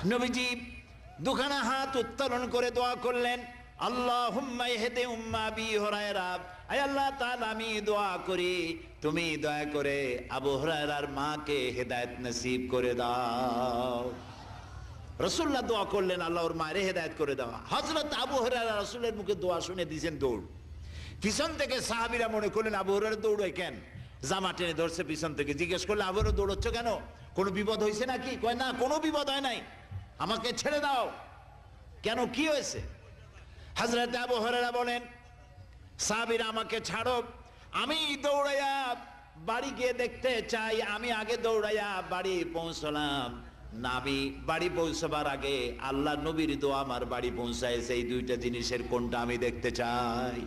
নবীজি দুখানা হাত উত্তোলন করে দোয়া করলেন, আল্লাহুম্মা ইহদি উম্মা আবি হুরায়রা, আয় আল্লাহ তাআলা আমি দোয়া করি তুমি দয়া করে আবু হুরায়রার মাকে হেদায়েত নসিব করে দাও। রাসূলুল্লাহ দোয়া করলেন আল্লাহ ওর মায়ের হেদায়েত করে দাও। হযরত আবু হুরায়রা রাসূলের মুখে দোয়া শুনে দিয়েছেন দৌড়। পিছন থেকে সাহাবীরা মনে করলেন আবু হুরায়রা দৌড়ায় কেন, জামা টেনে ধরছে পিছন থেকে। জিজ্ঞেস করলে আবু হুরায়রা দৌড়চ্ছ কেন, কোনো বিপদ হয়েছে নাকি? কয় না, কোনো বিপদ হয় নাই, আমাকে ছেড়ে দাও। কেন, কি হয়েছে? হযরত আবু হুরায়রা বলেন, সাহাবীরা আমাকে ছাড়ো, আমি দৌড়াইয়া বাড়ি গিয়ে দেখতে চাই। আমি আগে দৌড়াইয়া বাড়ি পৌঁছলাম, নাবি বাড়ি পৌঁছবার আগে আল্লাহ নবীর দোয়া আমার বাড়ি পৌঁছায়। সেই দুইটা জিনিসের কোনটা আমি দেখতে চাই।